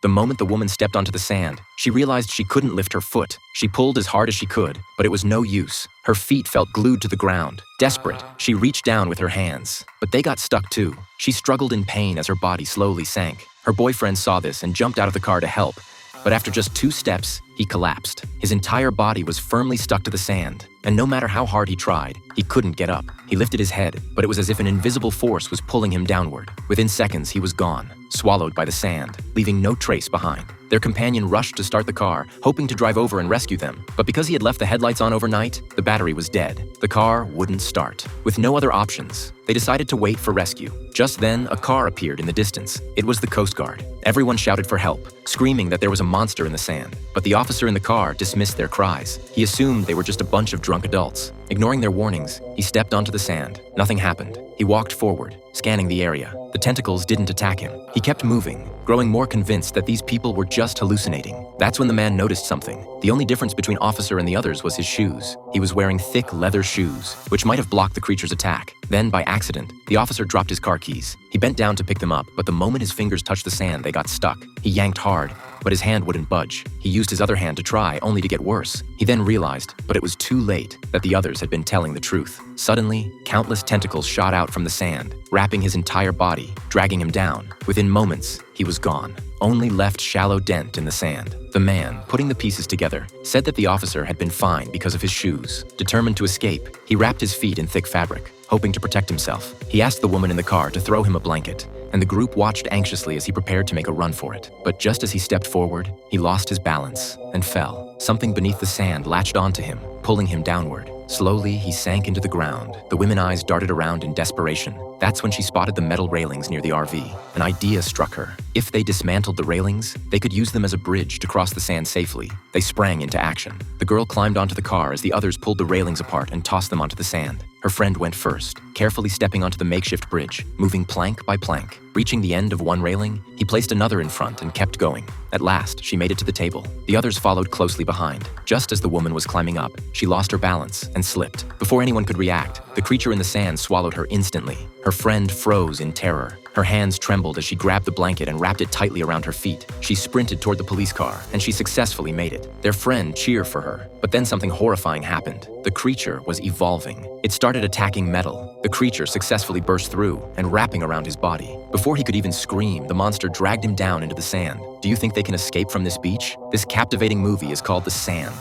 The moment the woman stepped onto the sand, she realized she couldn't lift her foot. She pulled as hard as she could, but it was no use. Her feet felt glued to the ground. Desperate, she reached down with her hands, but they got stuck too. She struggled in pain as her body slowly sank. Her boyfriend saw this and jumped out of the car to help, but after just 2 steps, he collapsed. His entire body was firmly stuck to the sand, and no matter how hard he tried, he couldn't get up. He lifted his head, but it was as if an invisible force was pulling him downward. Within seconds, he was gone, swallowed by the sand, leaving no trace behind. Their companion rushed to start the car, hoping to drive over and rescue them, but because he had left the headlights on overnight, the battery was dead. The car wouldn't start. With no other options, they decided to wait for rescue. Just then, a car appeared in the distance. It was the Coast Guard. Everyone shouted for help, screaming that there was a monster in the sand, but the officer in the car dismissed their cries. He assumed they were just a bunch of drunk adults. Ignoring their warnings, he stepped onto the sand. Nothing happened. He walked forward, scanning the area. The tentacles didn't attack him. He kept moving, growing more convinced that these people were just hallucinating. That's when the man noticed something. The only difference between Officer and the others was his shoes. He was wearing thick leather shoes, which might have blocked the creature's attack. Then, by accident, the officer dropped his car keys. He bent down to pick them up, but the moment his fingers touched the sand, they got stuck. He yanked hard, but his hand wouldn't budge. He used his other hand to try, only to get worse. He then realized, but it was too late, that the others had been telling the truth. Suddenly, countless tentacles shot out from the sand, wrapping his entire body, dragging him down. Within moments, he was gone, only left shallow dent in the sand. The man, putting the pieces together, said that the officer had been fined because of his shoes. Determined to escape, he wrapped his feet in thick fabric, hoping to protect himself. He asked the woman in the car to throw him a blanket, and the group watched anxiously as he prepared to make a run for it. But just as he stepped forward, he lost his balance and fell. Something beneath the sand latched onto him, pulling him downward. Slowly, he sank into the ground. The women's eyes darted around in desperation. That's when she spotted the metal railings near the RV. An idea struck her. If they dismantled the railings, they could use them as a bridge to cross the sand safely. They sprang into action. The girl climbed onto the car as the others pulled the railings apart and tossed them onto the sand. Her friend went first, carefully stepping onto the makeshift bridge, moving plank by plank. Reaching the end of one railing, he placed another in front and kept going. At last, she made it to the table. The others followed closely behind. Just as the woman was climbing up, she lost her balance and slipped. Before anyone could react, the creature in the sand swallowed her instantly. Her friend froze in terror. Her hands trembled as she grabbed the blanket and wrapped it tightly around her feet. She sprinted toward the police car, and she successfully made it. Their friend cheered for her, but then something horrifying happened. The creature was evolving. It started attacking metal. The creature successfully burst through and wrapping around his body. Before he could even scream, the monster dragged him down into the sand. Do you think they can escape from this beach? This captivating movie is called The Sand.